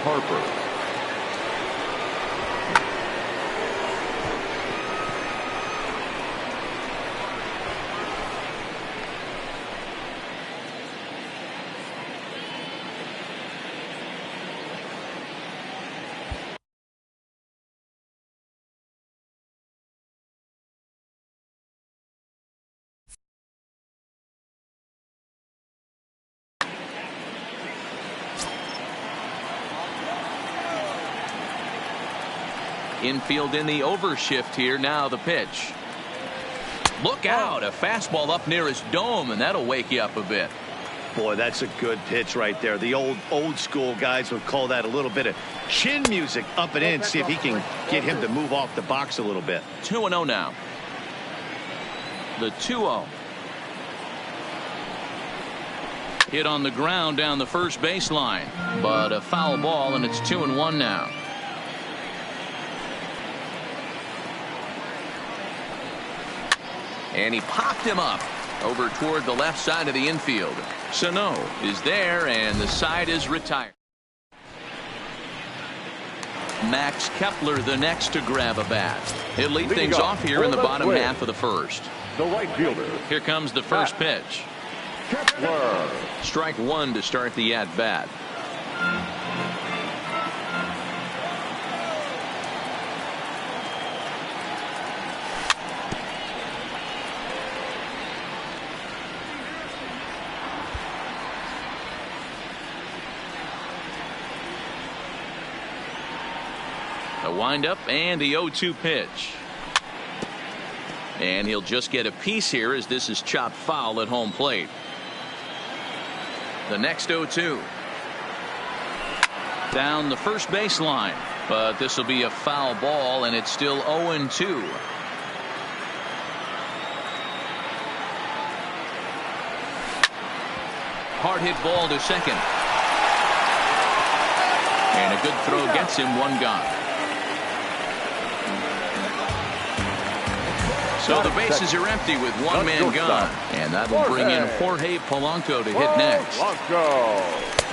Harper. Infield in the overshift here. Now the pitch. Look out. A fastball up near his dome, and that'll wake you up a bit. Boy, that's a good pitch right there. The old school guys would call that a little bit of chin music up and in. See if he can get him to move off the box a little bit. 2-0 now. The 2-0. Hit on the ground down the first baseline, but a foul ball, and it's 2-1 now. And he popped him up over toward the left side of the infield. Sano is there, and the side is retired. Max Kepler the next to grab a bat. He'll lead things off here in the bottom half of the first. The right fielder. Here comes the first pitch. Kepler. Strike one to start the at-bat. A windup and the 0-2 pitch. And he'll just get a piece here as this is chopped foul at home plate. The next 0-2. Down the first baseline, but this will be a foul ball, and it's still 0-2. Hard hit ball to second. And a good throw gets him one gone. So the bases are empty with one man gone, and that will bring in Jorge Polanco to hit next.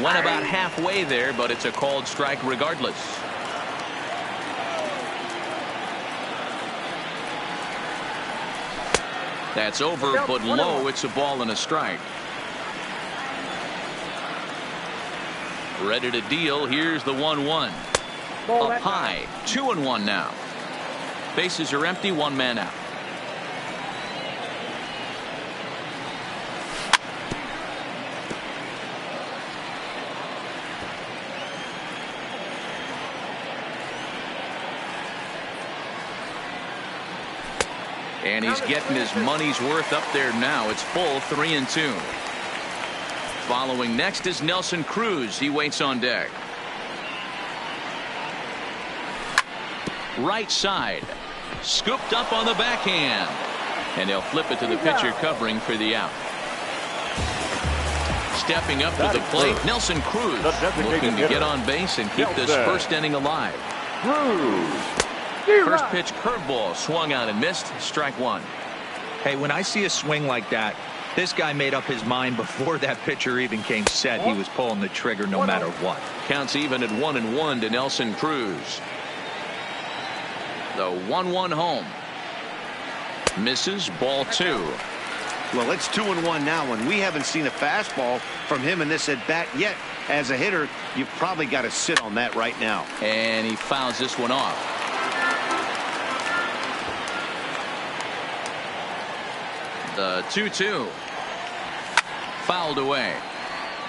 Went about halfway there, but it's a called strike regardless. That's over, but low. It's a ball and a strike. Ready to deal. Here's the 1-1. Up high. 2-1 now. Bases are empty. One man out. And he's getting his money's worth up there now. It's full 3-2. Following next is Nelson Cruz. He waits on deck. Right side. Scooped up on the backhand. And they'll flip it to the pitcher covering for the out. Stepping up to the plate, Nelson Cruz looking to get on base and keep this first inning alive. First pitch curveball swung out and missed. Strike one. Hey, when I see a swing like that, this guy made up his mind before that pitcher even came set. He was pulling the trigger no matter what. Counts even at 1-1 to Nelson Cruz. The 1-1 home. Misses, ball two. Well, it's 2-1 now, and we haven't seen a fastball from him in this at bat yet. As a hitter, you've probably got to sit on that right now. And he fouls this one off. The 2-2. Fouled away.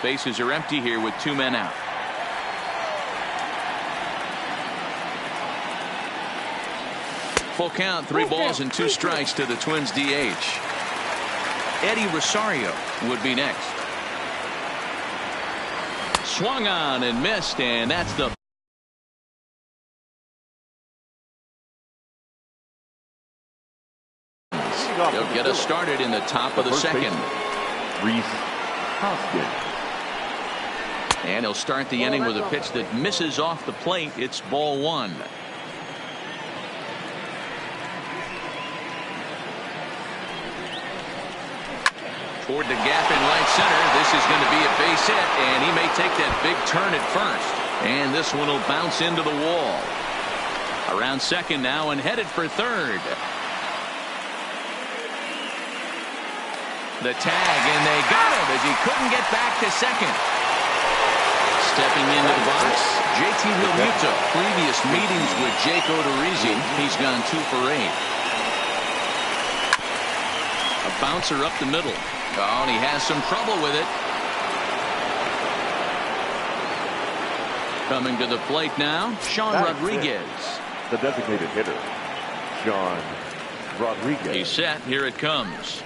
Bases are empty here with two men out. Full count, 3 balls and 2 strikes to the Twins DH. Eddie Rosario would be next. Swung on and missed, and that's the They'll get us started in the top of the second. And he'll start the inning with a pitch that misses off the plate. It's ball one. Toward the gap in right center. This is going to be a base hit, and he may take that big turn at first. And this one will bounce into the wall. Around second now and headed for third. The tag, and they got him as he couldn't get back to second. Stepping into the box, JT Realmuto. Previous meetings with Jake Odorizzi, he's gone 2 for 8. A bouncer up the middle. Oh, and he has some trouble with it. Coming to the plate now, Sean Rodriguez. The designated hitter, Sean Rodriguez. He's set. Here it comes.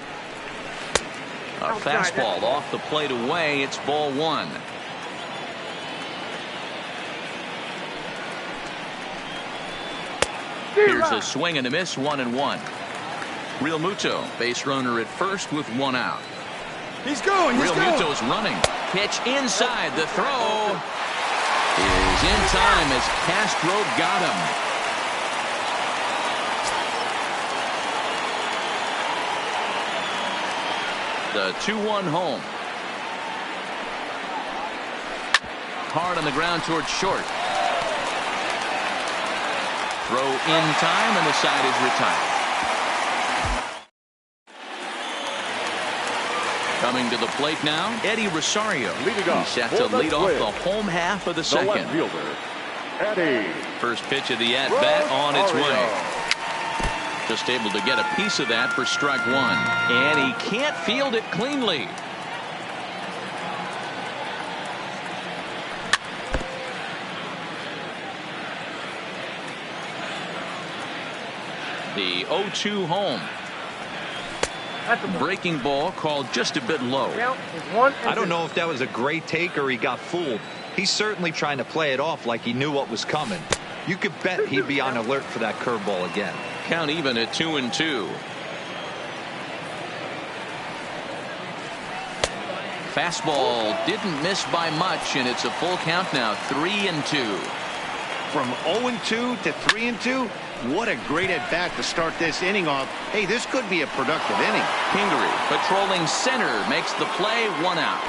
A fastball off the plate away. It's ball 1. Here's a swing and a miss, 1-1. Realmuto, base runner at first with 1 out. He's going. Realmuto's running. Pitch inside. The throw is in time as Castro got him. The 2-1 home. Hard on the ground towards short. Throw in time, and the side is retired. Coming to the plate now, Eddie Rosario. He's set to lead off the home half of the second. left fielder, Eddie. First pitch of the at-bat on its way. Just able to get a piece of that for strike 1. And he can't field it cleanly. The 0-2 home. Breaking ball called just a bit low. I don't know if that was a great take or he got fooled. He's certainly trying to play it off like he knew what was coming. You could bet he'd be on alert for that curveball again. Count even at 2-2. Fastball didn't miss by much, and it's a full count now, 3-2. From 0-2 to 3-2, what a great at bat to start this inning off. Hey, this could be a productive inning. Kingery patrolling center makes the play, 1 out.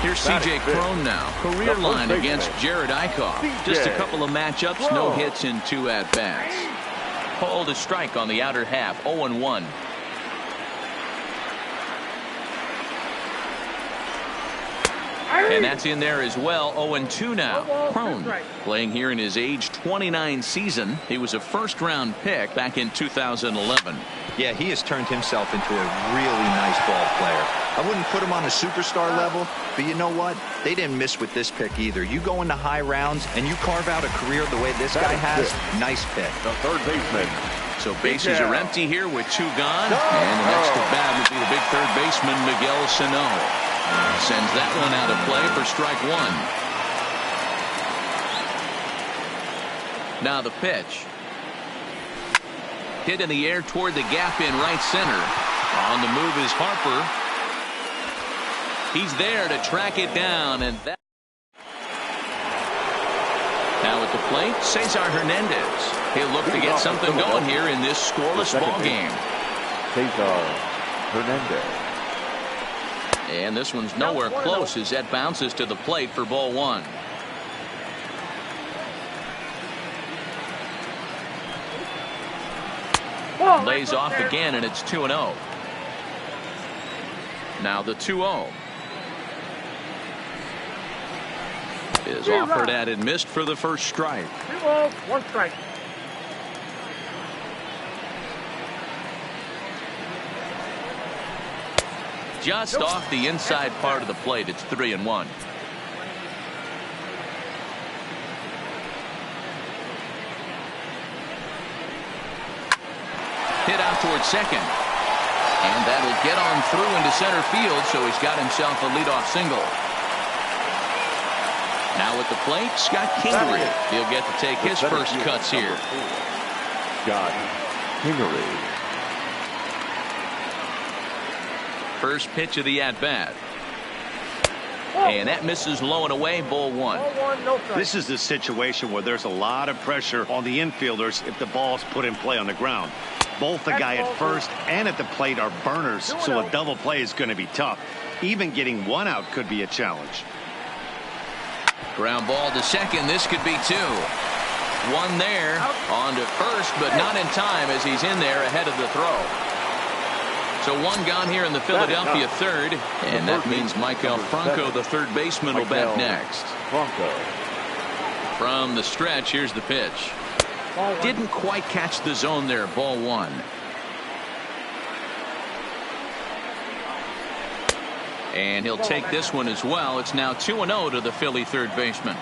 Here's C.J. Cron now. Career line against Jared Eichhoff. Just a couple of matchups, no hits in 2 at-bats. Called a strike on the outer half, 0-1. And that's in there as well. 0-2 now. Cron playing here in his age 29 season. He was a first-round pick back in 2011. Yeah, he has turned himself into a really nice ball player. I wouldn't put him on a superstar level, but you know what? They didn't miss with this pick either. You go into high rounds and you carve out a career the way this guy has. Nice pick. The third baseman. So bases are empty here with 2 gone. And the next at bat would be the big third baseman, Miguel Sano. Sends that one out of play for strike 1. Now the pitch. Hit in the air toward the gap in right center. On the move is Harper. He's there to track it down, and that. Now at the plate, Cesar Hernandez. He'll look to get something going here in this scoreless ball game. Cesar Hernandez. And this one's nowhere close as that bounces to the plate for ball 1. Lays off again, and it's 2-0. Now the 2-0 is offered at and missed for the first strike. 2-0, 1 strike. Just off the inside part of the plate. It's 3-1. Hit out towards second. And that'll get on through into center field, so he's got himself a leadoff single. Now at the plate, Scott Kingery. He'll get to take his first cuts here. Scott Kingery. First pitch of the at-bat. And that misses low and away, ball 1. This is the situation where there's a lot of pressure on the infielders if the ball's put in play on the ground. Both the guy at first and at the plate are burners, so a double play is going to be tough. Even getting 1 out could be a challenge. Ground ball to second. This could be two. One there. On to first, but not in time as he's in there ahead of the throw. So one gone here in the Philadelphia third, and that means Michael Franco, the third baseman, will bat next. From the stretch, here's the pitch. Didn't quite catch the zone there. Ball one. And he'll take this one as well. It's now 2-0 to the Philly third baseman.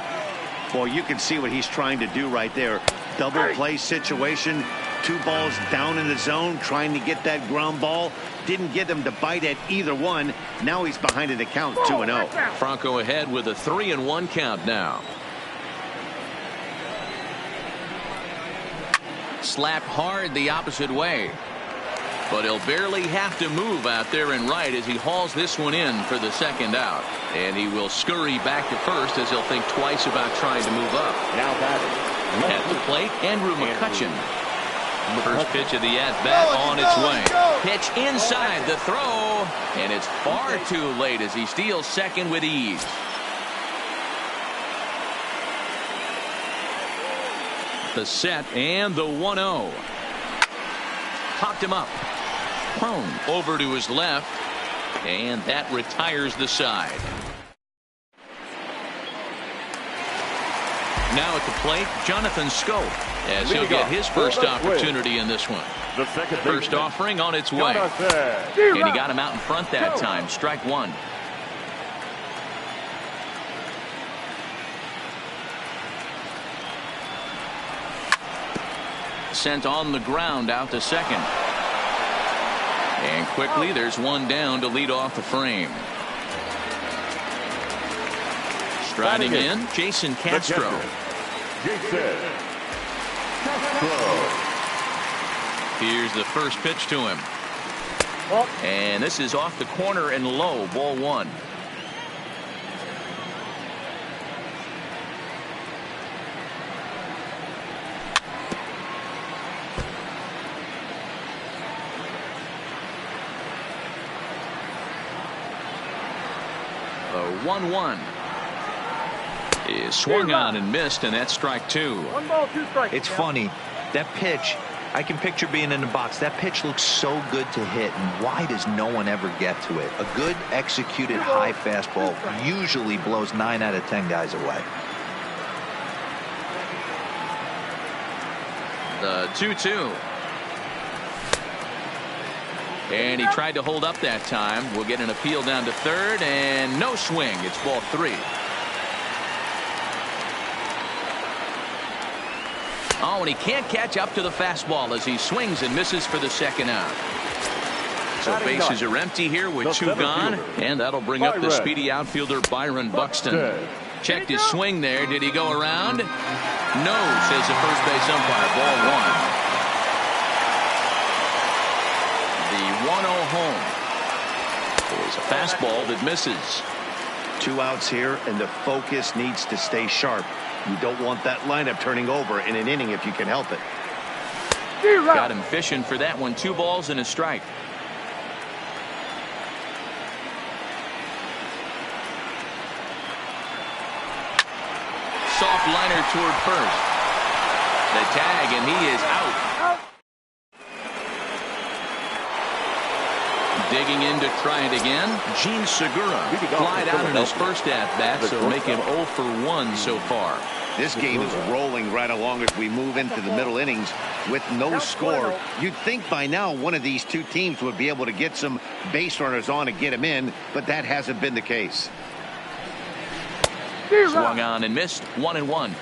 Well, you can see what he's trying to do right there. Double play situation. 2 balls down in the zone, trying to get that ground ball. Didn't get him to bite at either one. Now he's behind in the count, 2-0. Franco ahead with a 3-1 count now. Slapped hard the opposite way. But he'll barely have to move out there in right as he hauls this one in for the second out. And he will scurry back to first as he'll think twice about trying to move up. Now batting. At the plate, Andrew McCutchen. First pitch of the at-bat on its way. Pitch inside the throw. And it's far too late as he steals second with ease. The set and the 1-0. Popped him up. Prone over to his left. And that retires the side. Now at the plate, Jonathan Scope, as he'll get his first opportunity in this one. First offering on its way. And he got him out in front that time. Strike one. Sent on the ground out to second. And quickly there's one down to lead off the frame. Striding in, Jason Castro. Here's the first pitch to him. And this is off the corner and low, ball one. The 1-1 is swung on and missed, and that's strike two. 1 ball, 2 strikes. It's funny. That pitch, I can picture being in the box. That pitch looks so good to hit, and why does no one ever get to it? A good executed high fastball usually blows 9 out of 10 guys away. The 2-2. And he tried to hold up that time. We'll get an appeal down to third, and no swing. It's ball 3. Oh, and he can't catch up to the fastball as he swings and misses for the second out. So bases are empty here with 2 gone, and that'll bring up the speedy outfielder Byron Buxton. Checked his swing there. Did he go around? No, says the first base umpire. Ball 1. The 1-0 home is a fastball that misses. 2 outs here, and the focus needs to stay sharp. You don't want that lineup turning over in an inning if you can help it. Got him fishing for that one. 2 balls and a strike. Soft liner toward first. The tag, and he is out. Digging in to try it again. Gene Segura flied out in his first at-bat, so make him 0 for 1 so far. This game is rolling right along as we move into the middle innings with no score. You'd think by now one of these 2 teams would be able to get some base runners on and get them in, but that hasn't been the case. Swung on and missed. 1-1.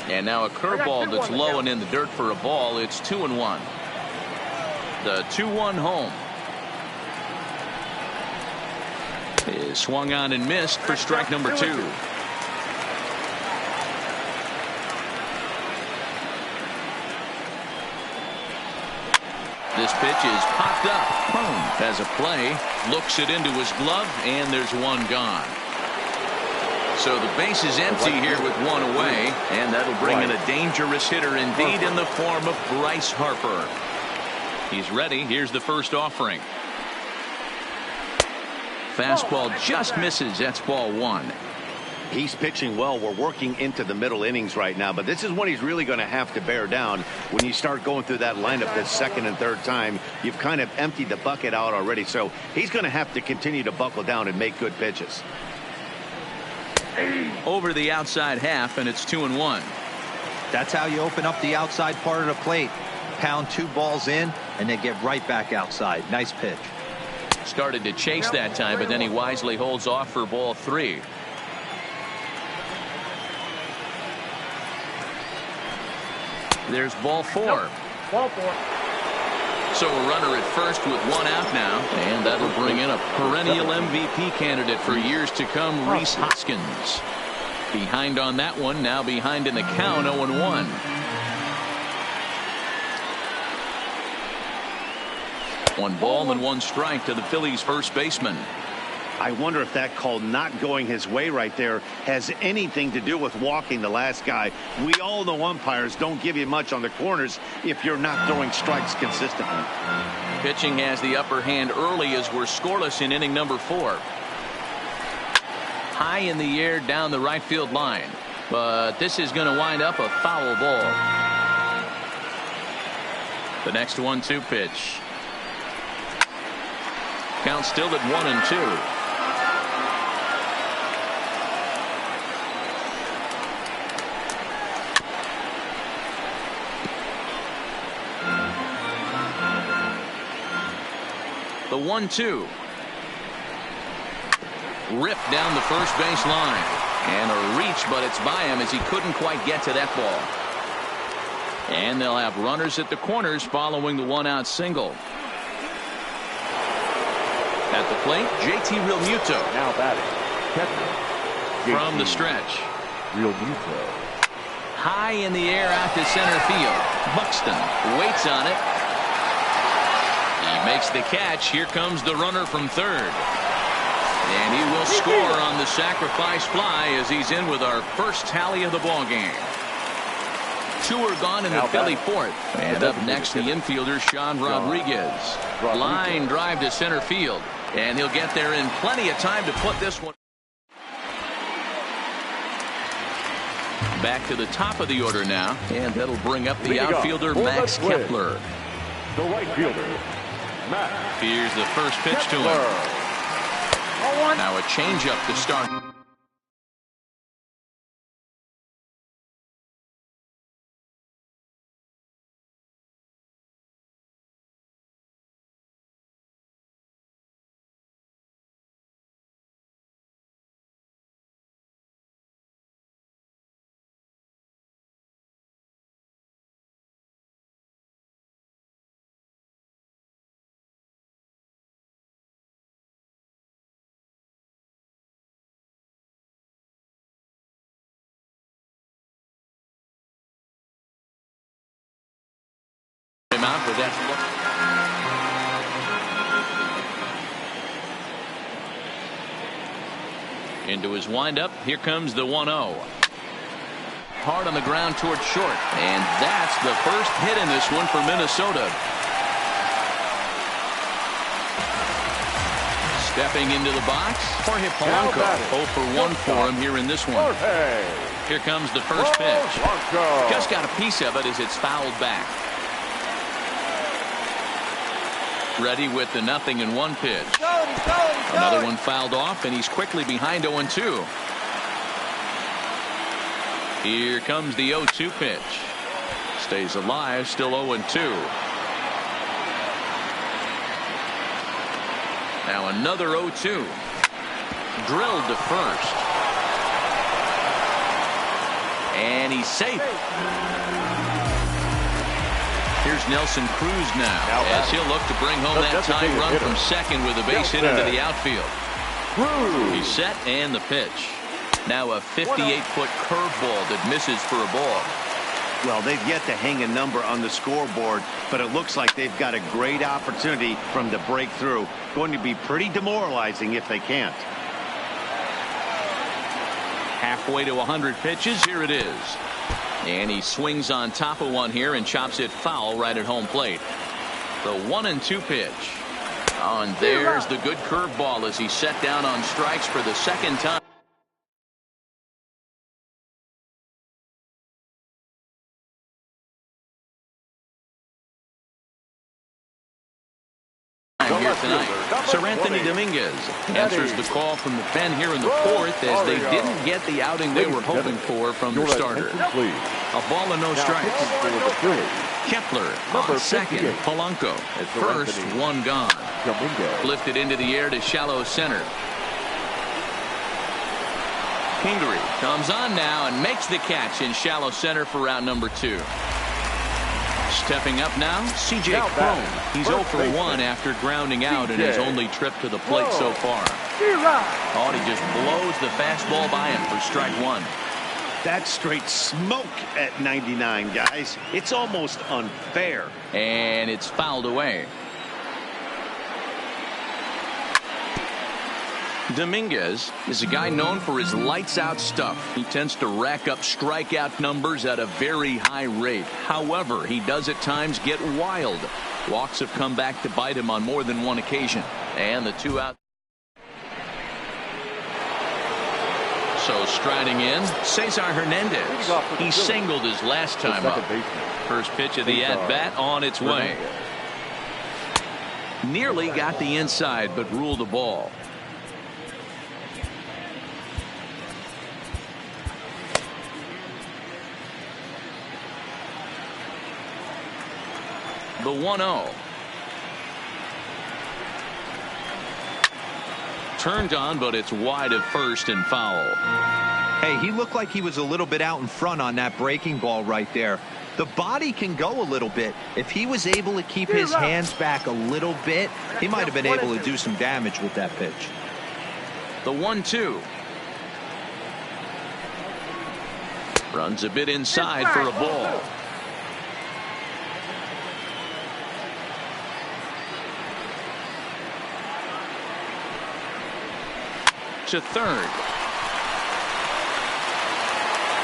And now a curveball that's low and in the dirt for a ball. It's 2-1. The 2-1 home is swung on and missed for strike number 2. This pitch is popped up. Has a play, looks it into his glove, and there's one gone. So the base is empty here with 1 away, and that'll bring in a dangerous hitter indeed in the form of Bryce Harper. He's ready. Here's the first offering. Fastball just misses. That's ball one. He's pitching well. We're working into the middle innings right now, but this is when he's really going to have to bear down. When you start going through that lineup this second and third time, you've kind of emptied the bucket out already, so he's going to have to continue to buckle down and make good pitches. Over the outside half, and it's 2-1. That's how you open up the outside part of the plate. Pound 2 balls in, and they get right back outside. Nice pitch. Started to chase that time, but then he wisely holds off for ball 3. There's ball 4. Ball 4. So a runner at first with 1 out now, and that'll bring in a perennial MVP candidate for years to come, Rhys Hoskins. Behind on that one, now behind in the count, 0-1. One ball and 1 strike to the Phillies first baseman. I wonder if that call not going his way right there has anything to do with walking the last guy. We all know umpires don't give you much on the corners if you're not throwing strikes consistently. Pitching has the upper hand early as we're scoreless in inning number 4. High in the air down the right field line, but this is going to wind up a foul ball. The next 1-2 pitch. Count still at 1-2. The 1-2. Ripped down the first base line. And a reach, but it's by him as he couldn't quite get to that ball. And they'll have runners at the corners following the 1-out single. At the plate, JT Realmuto. Now batting. Catcher. From the stretch. Realmuto. High in the air out to center field. Buxton waits on it. He makes the catch. Here comes the runner from third. And he will score on the sacrifice fly as he's in with our first tally of the ball game. 2 are gone in the Philly fourth. And up next, the infielder, Sean Rodriguez. Line drive to center field. And he'll get there in plenty of time to put this one. Back to the top of the order now. And that'll bring up the outfielder, Max Kepler. The right fielder, Max. Here's the first pitch to him. Now a changeup to start. Out, but that's into his windup. Here comes the 1-0. Hard on the ground towards short, and that's the first hit in this one for Minnesota. Stepping into the box, Jorge Polanco. 0 for 1 for him here in this one. Here comes the first pitch. Just got a piece of it as it's fouled back. Ready with the 0-1 pitch. Another one fouled off, and he's quickly behind 0-2. Here comes the 0-2 pitch. Stays alive, still 0-2. Now another 0-2. Drilled to first. And he's safe. Here's Nelson Cruz now as he'll look to bring home that tying run from second with a base hit into the outfield. He's set and the pitch. Now a 58-foot curveball that misses for a ball. Well, they've yet to hang a number on the scoreboard, but it looks like they've got a great opportunity from the breakthrough. Going to be pretty demoralizing if they can't. Halfway to 100 pitches. Here it is. And he swings on top of one here and chops it foul right at home plate. The 1-2 pitch. Oh, and there's the good curveball as he's set down on strikes for the second time. Here tonight. Sir Anthony Dominguez answers the call from the pen here in the fourth as they didn't get the outing they were hoping for from their starter. A ball and no strikes. Kepler on second. Polanco at first. One gone. Lifted into the air to shallow center. Kingery comes on now and makes the catch in shallow center for round number 2. Stepping up now, C.J. Cron. He's 0 for 1 after grounding out in his only trip to the plate so far. Oh, he just blows the fastball by him for strike 1. That's straight smoke at 99, guys. It's almost unfair. And it's fouled away. Dominguez is a guy known for his lights-out stuff. He tends to rack up strikeout numbers at a very high rate. However, he does at times get wild. Walks have come back to bite him on more than one occasion. And the 2 out. So striding in, Cesar Hernandez. He singled his last time up. First pitch of the at-bat on its way. Nearly got the inside, but ruled the ball. The 1-0. Turned on, but it's wide of first and foul. Hey, he looked like he was a little bit out in front on that breaking ball right there. The body can go a little bit. If he was able to keep his hands back a little bit, he might have been able to do some damage with that pitch. The 1-2. Runs a bit inside for a ball. To third.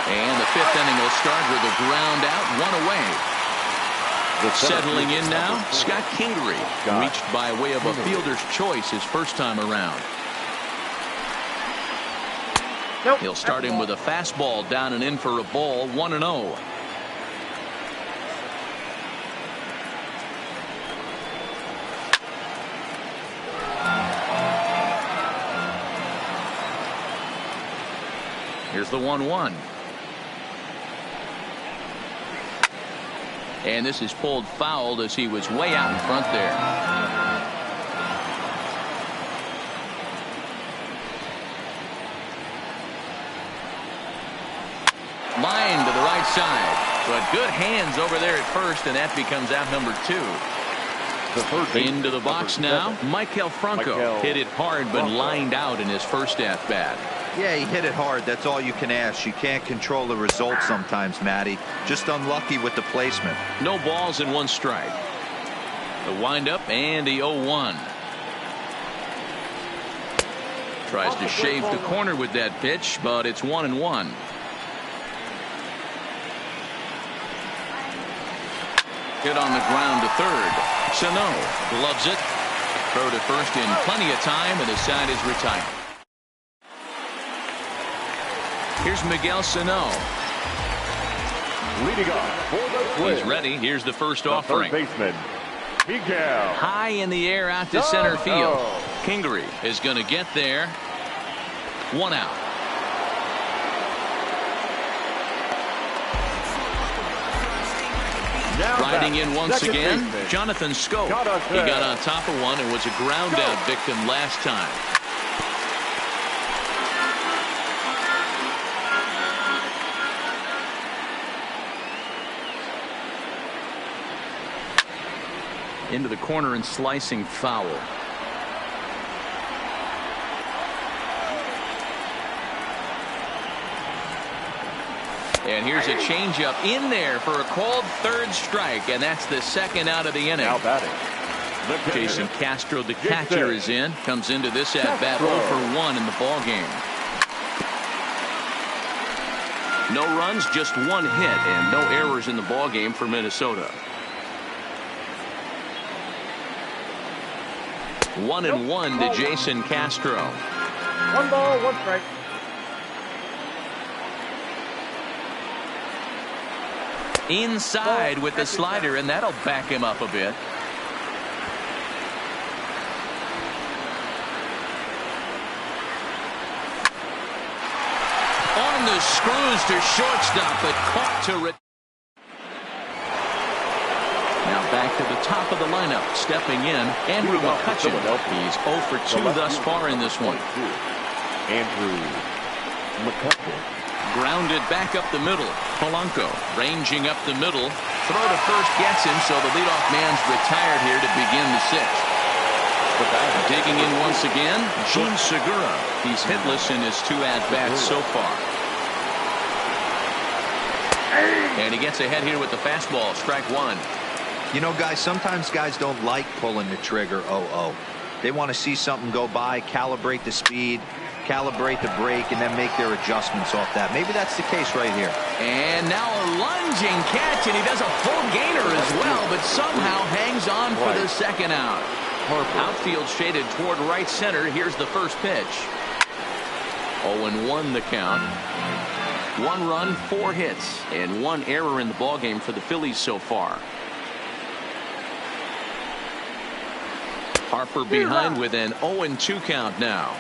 And the 5th inning will start with a ground out, 1 away. Settling in now, Scott Kingery, reached by way of a fielder's choice his first time around. He'll start him with a fastball down and in for a ball, 1-0. Here's the 1-1. And this is pulled fouled as he was way out in front there. Line to the right side. But good hands over there at first, and that becomes out number 2. Into the box now. Maikel Franco hit it hard but lined out in his first at-bat. Yeah, he hit it hard. That's all you can ask. You can't control the result sometimes, Matty. Just unlucky with the placement. No balls and 1 strike. The windup and the 0-1. Tries to shave the corner with that pitch, but it's 1-1. Hit on the ground to third. Sano gloves it. Throw to first in plenty of time, and the side is retired. Here's Miguel Sano. Leading off for the He's ready. Here's the first offering. Third baseman, Miguel. High in the air out to center field. Kingery is going to get there. 1 out. Riding in once again, Jonathan Schoop. He got on top of one and was a ground out victim last time. Into the corner and slicing foul. And here's a changeup in there for a called third strike, and that's the second out of the inning. Now batting. Jason Castro, the catcher, is in. Comes into this at bat 0 for 1 in the ball game. No runs, just 1 hit, and no errors in the ball game for Minnesota. 1-1 to Jason Castro. 1 ball, 1 strike. Inside with the slider, and that'll back him up a bit. On the screws to shortstop, but caught to now back to the top of the lineup, stepping in, Andrew McCutcheon. He's 0 for 2 thus far in this one. Andrew McCutcheon. Grounded back up the middle. Polanco ranging up the middle. Throw to first gets him, so the leadoff man's retired here to begin the 6th. Digging in once again, Gene Segura. He's hitless in his 2 at-bats so far. And he gets ahead here with the fastball, strike 1. You know, guys, sometimes guys don't like pulling the trigger 0-0. They want to see something go by, calibrate the speed, calibrate the break, and then make their adjustments off that. Maybe that's the case right here. And now a lunging catch, and he does a full gainer as well, but somehow hangs on for the second out. Outfield shaded toward right center. Here's the first pitch. 0-1 the count. 1 run, 4 hits, and 1 error in the ballgame for the Phillies so far. Harper behind with an 0-2 count now.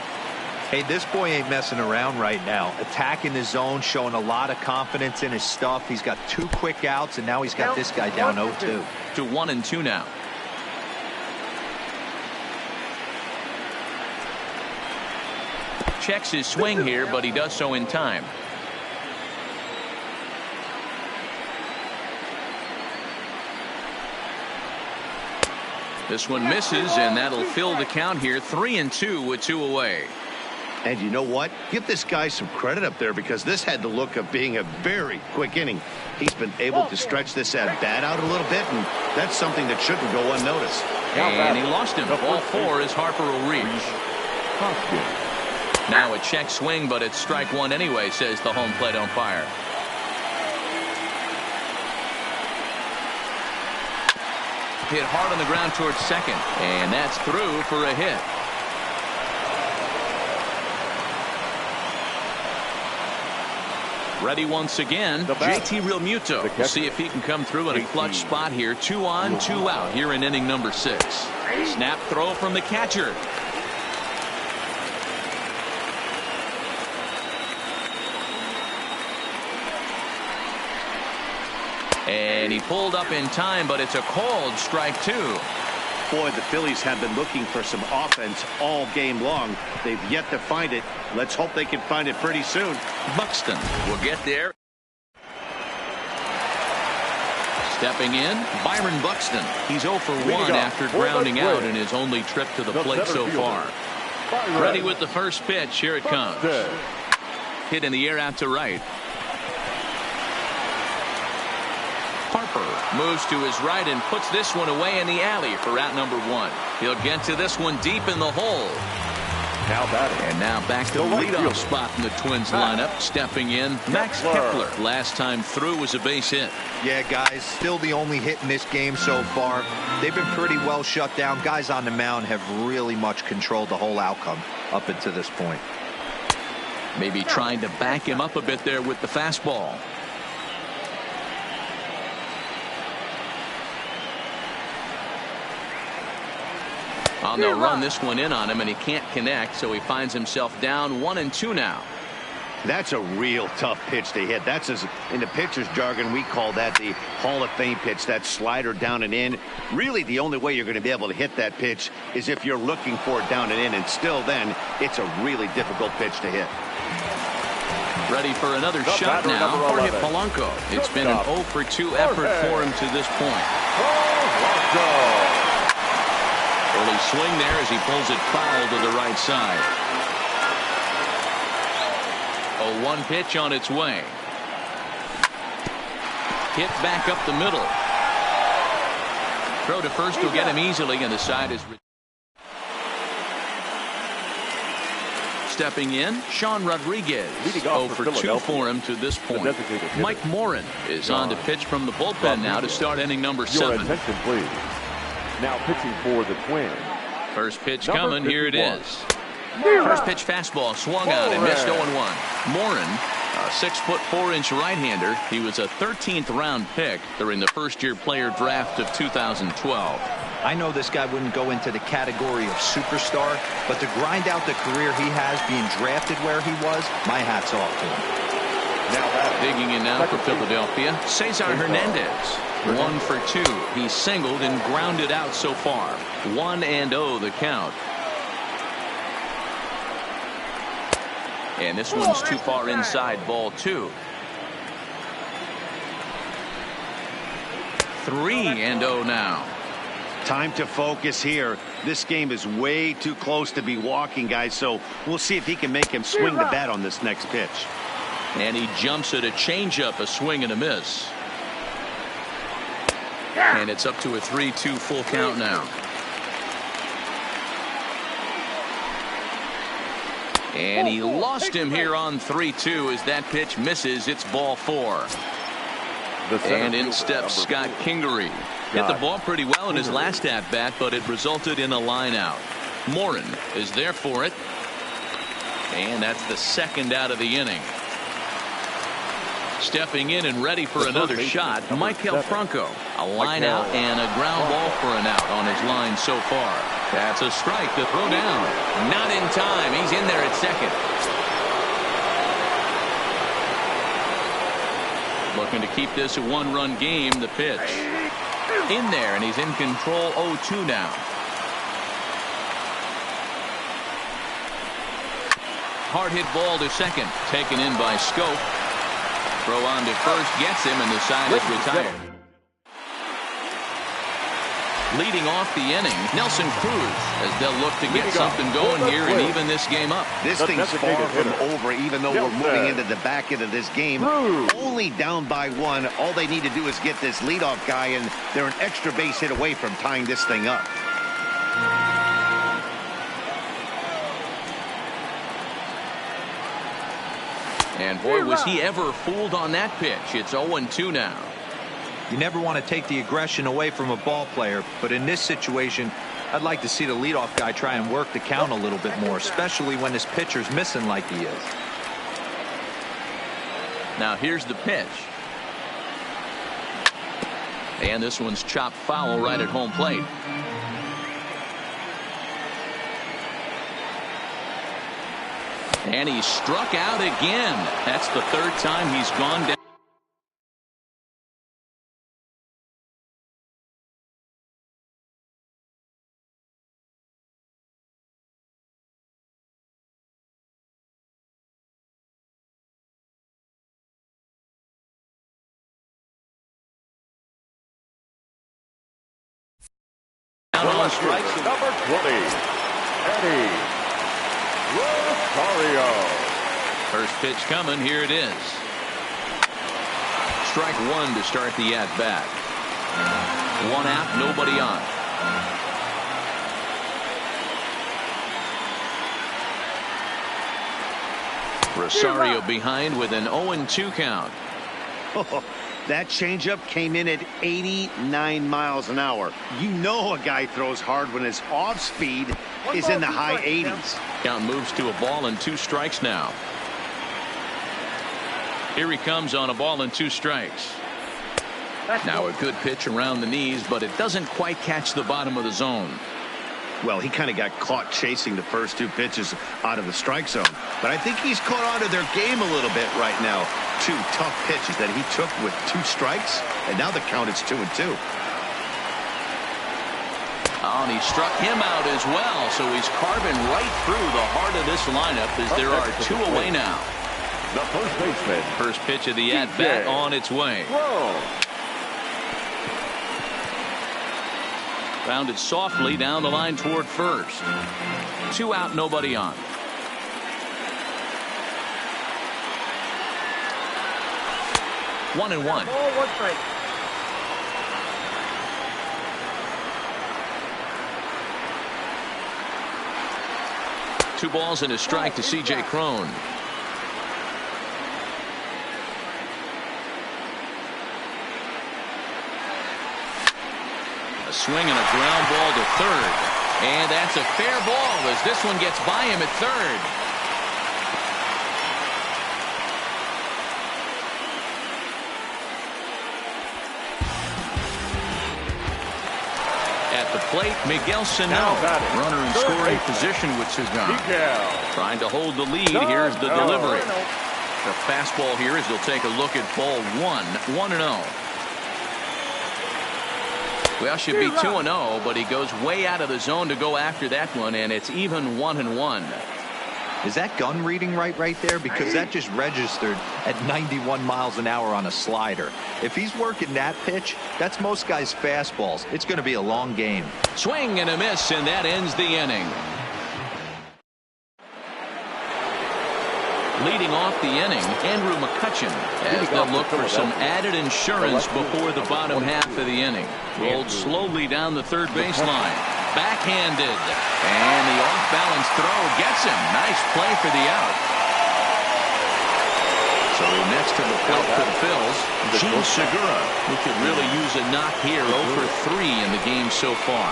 Hey, this boy ain't messing around right now. Attacking the zone, showing a lot of confidence in his stuff. He's got 2 quick outs, and now he's got this guy down 0-2. To 1-2 now. Checks his swing here, but he does so in time. This one misses, and that'll fill the count here. 3-2 with 2 away. And you know what? Give this guy some credit up there, because this had the look of being a very quick inning. He's been able to stretch this at-bat out a little bit, and that's something that shouldn't go unnoticed. And he lost him. Ball 4 as Harper will reach. Now a check swing, but it's strike 1 anyway, says the home plate umpire. Hit hard on the ground towards second, and that's through for a hit. Ready once again, JT Realmuto. We'll see if he can come through in a clutch spot here. 2 on, 2 out here in inning number 6. Snap throw from the catcher. And he pulled up in time, but it's a called strike 2. Boy, the Phillies have been looking for some offense all game long. They've yet to find it. Let's hope they can find it pretty soon. Buxton will get there. Stepping in, Byron Buxton. He's 0 for 1 after grounding out in his only trip to the plate so far. Ready with the first pitch. Here it comes. Hit in the air out to right. Harper moves to his right and puts this one away in the alley for out number 1. He'll get to this one deep in the hole. Now batting. And now back to the leadoff spot in the Twins lineup. Stepping in, Max Kepler. Last time through was a base hit. Yeah, guys, still the only hit in this game so far. They've been pretty well shut down. Guys on the mound have really much controlled the whole outcome up until this point. Maybe trying to back him up a bit there with the fastball. They'll run this one in on him, and he can't connect, so he finds himself down 1-2 now. That's a real tough pitch to hit. That's, as in the pitcher's jargon, we call that the Hall of Fame pitch, that slider down and in. Really, the only way you're going to be able to hit that pitch is if you're looking for it down and in, and still then, it's a really difficult pitch to hit. Ready for another shot now. Jorge Polanco. It's been an 0 for 2 effort for him to this point. Early swing there as he pulls it foul to the right side. 0-1 pitch on its way. Hit back up the middle. Throw to first will get him easily, and the side is. Stepping in, Sean Rodriguez. 0 for 2 for him to this point. Mike Morin is on to pitch from the bullpen now to start inning number 7. Your attention, please. Now pitching for the Twins, First pitch Number coming. Here it 51. is. First pitch fastball swung out and missed 0-1. Morin, a 6'4" right-hander. He was a 13th round pick during the first-year player draft of 2012. I know this guy wouldn't go into the category of superstar, but to grind out the career he has being drafted where he was, my hat's off to him. Digging in now for Philadelphia, Cesar Hernandez. 1 for 2. He singled and grounded out so far. 1-0 the count. And this one's too far inside, ball 2. 3-0 now. Time to focus here. This game is way too close to be walking, guys, so we'll see if he can make him swing the bat on this next pitch. And he jumps at a changeup, a swing and a miss. And it's up to a 3-2 full count now. And he lost him here on 3-2 as that pitch misses. It's ball 4. And in steps Scott Kingery. Hit the ball pretty well in his last at-bat, but it resulted in a line out. Morin is there for it. And that's the second out of the inning. Stepping in and ready for another shot, Maikel Franco. A line out and a ground ball for an out on his line so far. That's a strike to throw down. Not in time. He's in there at second. Looking to keep this a one-run game. The pitch. In there, and he's in control. 0-2 now. Hard hit ball to second. Taken in by Scope. Throw on to first, gets him, and the side is retired. Leading off the inning, Nelson Cruz, as they'll look to get something going here and even this game up. This thing's far from over, even though we're moving into the back end of this game. Only down by 1. All they need to do is get this leadoff guy, and they're an extra base hit away from tying this thing up. And boy, was he ever fooled on that pitch. It's 0-2 now. You never want to take the aggression away from a ball player, but in this situation, I'd like to see the leadoff guy try and work the count a little bit more, especially when his pitcher's missing like he is. Now here's the pitch. And this one's chopped foul right at home plate. And he struck out again. That's the third time he's gone down. On strikes. Number 20, Eddie Rosario. First pitch coming. Here it is. Strike 1 to start the at-bat. 1 out, nobody on. Rosario behind with an 0-2 count. That changeup came in at 89 miles an hour. You know a guy throws hard when his off speed is in the high 80s. Count moves to a ball and 2 strikes now. Here he comes on a ball and 2 strikes. Now a good pitch around the knees, but it doesn't quite catch the bottom of the zone. Well, he kind of got caught chasing the first 2 pitches out of the strike zone. But I think he's caught on to their game a little bit right now. 2 tough pitches that he took with 2 strikes, and now the count is 2-2. Oh, and he struck him out as well, so he's carving right through the heart of this lineup as there are 2 away now. The first baseman. First pitch of the at-bat on its way. Grounded softly down the line toward first. 2 out, nobody on. One and one. Ball, 1 strike. Two balls and a strike to C.J. Cron. A swing and a ground ball to third. And that's a fair ball as this one gets by him at third. At the plate, Miguel Sano, runner in scoring position with Sagan. Trying to hold the lead. Here's the delivery. The fastball here as they'll take a look at ball 1-0. Well, should be 2-0, but he goes way out of the zone to go after that one, and it's even 1-1. Is that gun reading right there? Because that just registered at 91 miles an hour on a slider. If he's working that pitch, that's most guys' fastballs. It's going to be a long game. Swing and a miss, and that ends the inning. Leading off the inning, Andrew McCutchen, as they'll look for some added insurance before the bottom half of the inning. Rolled slowly down the third baseline. Backhanded. And the off-balance throw gets him. Nice play for the out. So next to the plate for the Phils, Gene Segura, who could really use a knock here. 0 for 3 in the game so far.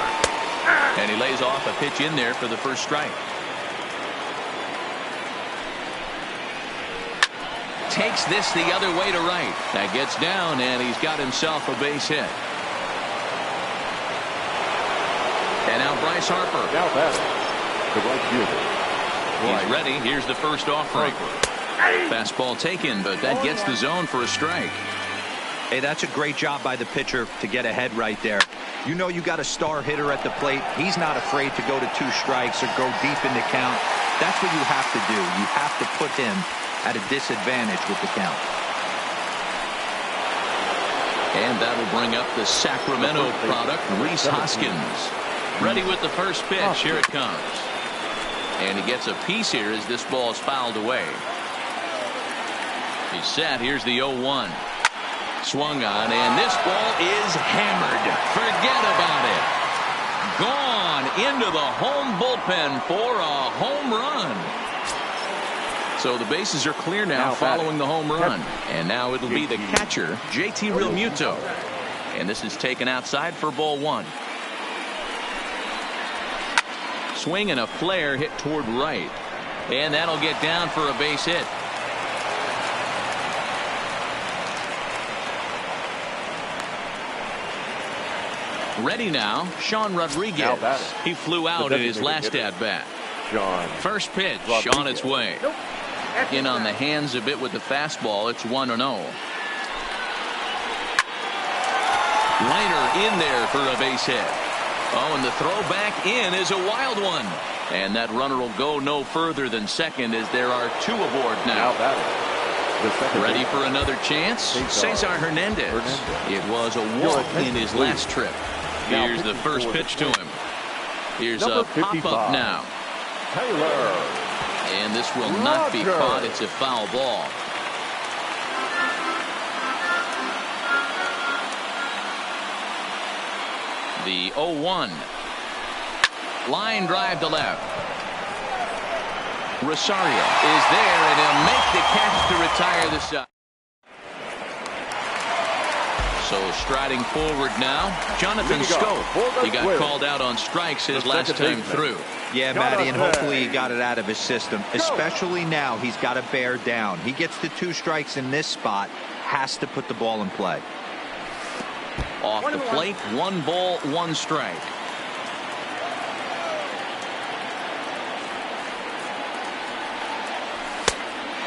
And he lays off a pitch in there for the first strike. Takes this the other way to right. That gets down, and he's got himself a base hit. And now Bryce Harper. Now batting, the right fielder. He's ready. Here's the first offering. Fastball taken, but that gets the zone for a strike. Hey, that's a great job by the pitcher to get ahead right there. You know you got a star hitter at the plate. He's not afraid to go to 2 strikes or go deep in the count. That's what you have to do. You have to put him at a disadvantage with the count. And that'll bring up the Sacramento product, Rhys Hoskins. Ready with the first pitch. Here it comes. And he gets a piece here as this ball is fouled away. He's set. Here's the 0-1. Swung on, and this ball is hammered. Forget about it. Gone into the home bullpen for a home run. So the bases are clear now following the home run. And now it'll be the catcher, JT Realmuto. And this is taken outside for ball 1. Swing and a flare hit toward right. And that'll get down for a base hit. Ready now, Sean Rodriguez. He flew out in his last at-bat. First pitch on its way. In on the hands a bit with the fastball. It's 1-0. Liner in there for a base hit. Oh, and the throw back in is a wild one. And that runner will go no further than second as there are 2 aboard now. Ready for another chance? Cesar Hernandez. It was a walk in his last trip. Here's the first pitch to him. Here's a pop-up now. And this will not be caught. It's a foul ball. The 0-1. Line drive to left. Rosario is there, and he'll make the catch to retire the side. So striding forward now, Jonathan Scope. He got called out on strikes his last time through. Yeah, Matty, and hopefully he got it out of his system. Especially now, he's got to bear down. He gets the 2 strikes in this spot, has to put the ball in play. Off the plate, 1 ball, 1 strike.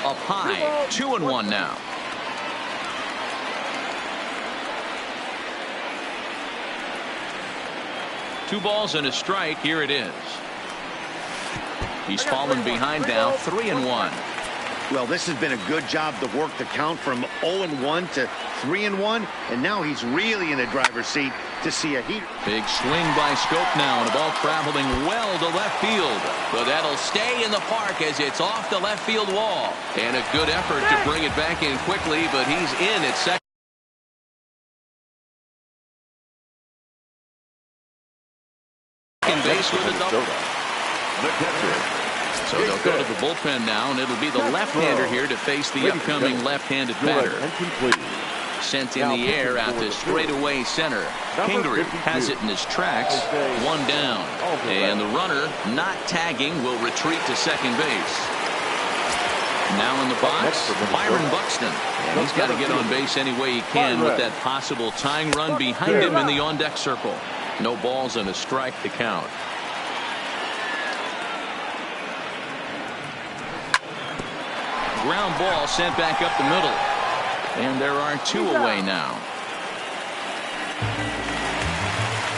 Up high, 2-1 now. Two balls and a strike. Here it is. He's fallen behind now, 3-1. Well, this has been a good job to work the count from 0-1 to 3-1, and now he's really in the driver's seat to see a heat. Big swing by Scope now, and a ball traveling well to left field. But that'll stay in the park as it's off the left field wall. And a good effort to bring it back in quickly, but he's in at second. Base with a double. So they'll go to the bullpen now, and it'll be the left-hander here to face the upcoming left-handed batter. Sent in the air out to straightaway center. Kingery has it in his tracks. One down. And the runner, not tagging, will retreat to second base. Now in the box, Byron Buxton. And he's got to get on base any way he can with that possible tying run behind him in the on-deck circle. No balls and a strike to count. Ground ball sent back up the middle. And there are two away now.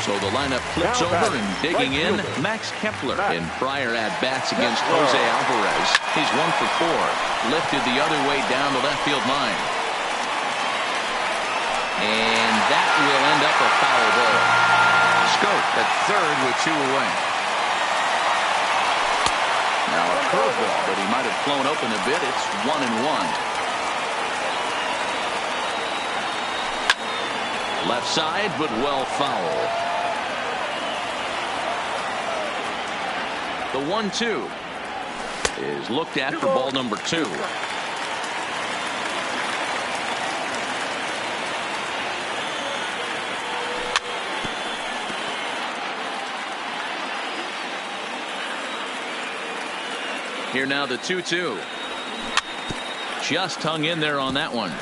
So the lineup flips over and digging in, Max Kepler. In prior at-bats against Jose Alvarez, he's 1 for 4. Lifted the other way down the left field line. And that will end up a foul ball. Scope at third with 2 away. Now a curveball, but he might have flown open a bit. It's 1-1. Left side, but well foul. The 1-2 is looked at for ball number 2. Here now the 2-2. Just hung in there on that one.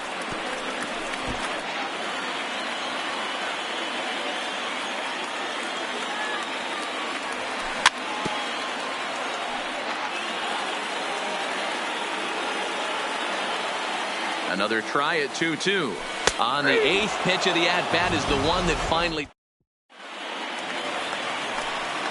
Another try at 2-2. On the 8th pitch of the at-bat is the one that finally.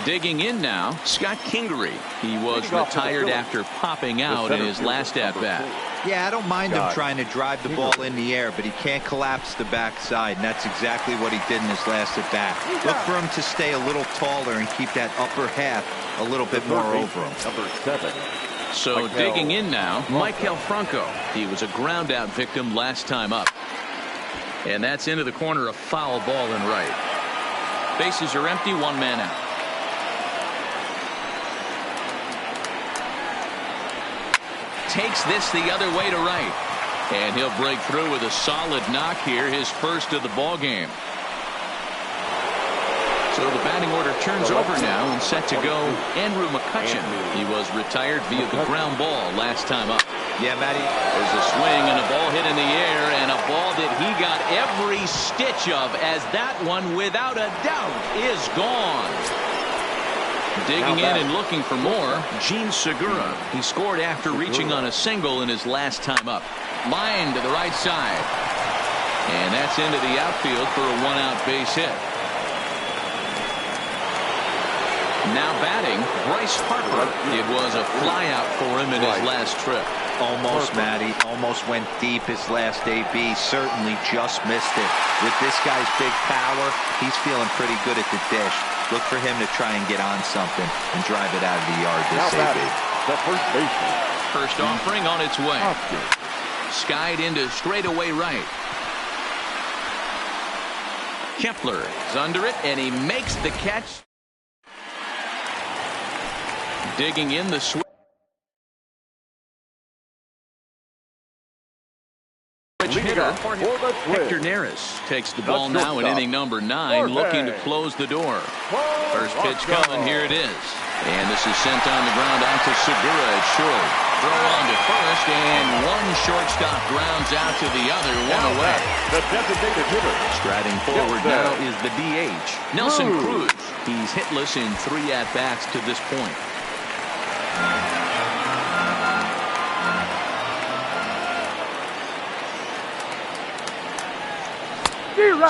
Digging in now, Scott Kingery. He was retired after popping out in his last at-bat. Yeah, I don't mind him trying to drive the ball in the air, but he can't collapse the backside, and that's exactly what he did in his last at-bat. Look for him to stay a little taller and keep that upper half a little bit more over him. Number 7. So digging in now, Maikel Franco. He was a ground out victim last time up. And that's into the corner, a foul ball in right. Bases are empty, 1 man out. Takes this the other way to right. And he'll break through with a solid knock here, his first of the ball game. So the batting order turns over now and set to go Andrew McCutchen. He was retired via the ground ball last time up. Yeah, Matty. There's a swing and a ball hit in the air, and a ball that he got every stitch of, as that one, without a doubt, is gone. Digging in and looking for more, Gene Segura. He scored after reaching on a single in his last time up. Line to the right side. And that's into the outfield for a 1-out base hit. Now batting, Bryce Harper. It was a flyout for him in his last trip. Almost, Matty. Almost went deep his last AB. Certainly just missed it. With this guy's big power, he's feeling pretty good at the dish. Look for him to try and get on something and drive it out of the yard this AB. The first baseman. First offering on its way. Skied into straightaway right. Kepler is under it, and he makes the catch. Digging in the switch hitter, Hector Neris takes the ball now in inning number 9, looking to close the door. First pitch coming, here it is. And this is sent on the ground out to Segura at short. Throw on to first, and one shortstop grounds out to the other, 1 away. The designated hitter. Striding forward now is the DH, Nelson Cruz. He's hitless in 3 at-bats to this point.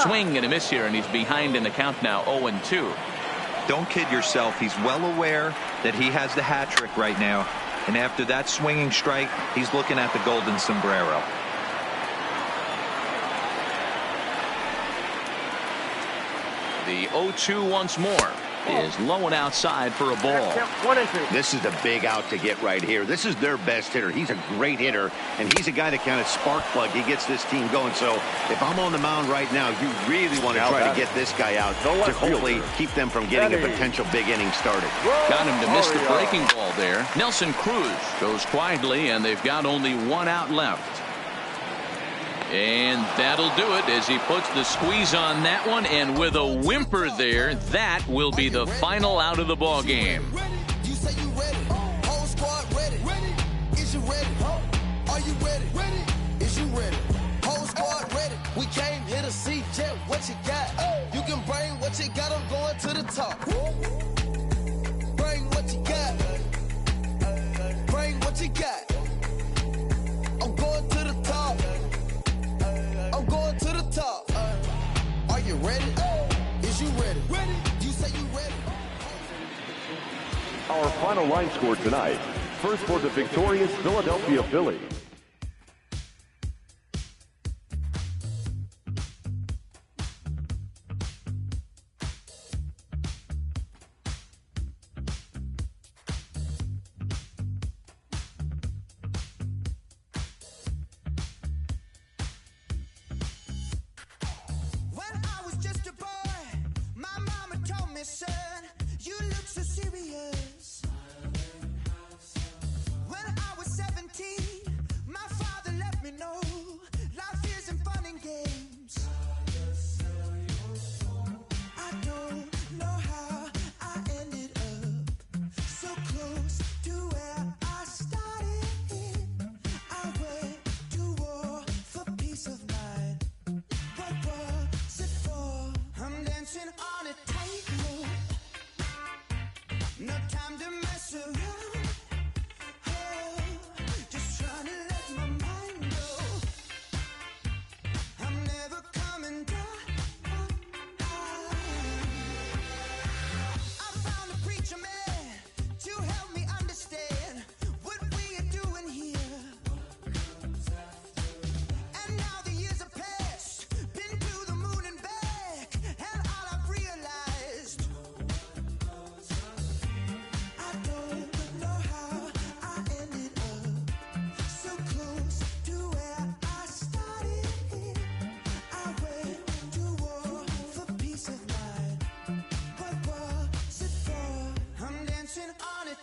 Swing and a miss here, and he's behind in the count now, 0-2. Don't kid yourself. He's well aware that he has the hat trick right now. And after that swinging strike, he's looking at the golden sombrero. The 0-2 once more is low and outside for a ball. 1 and 2. This is a big out to get right here. This is their best hitter. He's a great hitter, and he's a guy that kind of spark plug. He gets this team going. So if I'm on the mound right now, you really want to try to get this guy out to hopefully keep them from getting a potential big inning started. Got him to miss the breaking ball there. Nelson Cruz goes quietly, and they've got only 1 out left. And that'll do it as he puts the squeeze on that one, and with a whimper there, that will be the final out of the ball game. You say you ready. Whole squad ready. Is you ready? Are you ready? Is you ready? Whole squad ready. We came here to see Jet. What you got? You can bring what you got. I'm going to the top. Bring what you got. Bring what you got. I'm going to the top. I'm going to the top. Are you ready? Is you ready? You say you ready. Our final line score tonight. First for the victorious Philadelphia Phillies. When I was just a boy, my mama told me, son, you look so serious. When I was 17, my father let me know life isn't fun and games. I don't know how I ended up so close to where I started. I went to war for peace of mind. What was it for? I'm dancing on a tightrope. No time to mess around. Oh, just trying to let my mind go. I'm never coming down. I found a preacher man to help me understand what we are doing here. And now the years have passed, been to the moon and back, and all I've realized, I don't know how I ended up so close to where I started. I went to war for peace of mind. What was it for? I'm dancing on a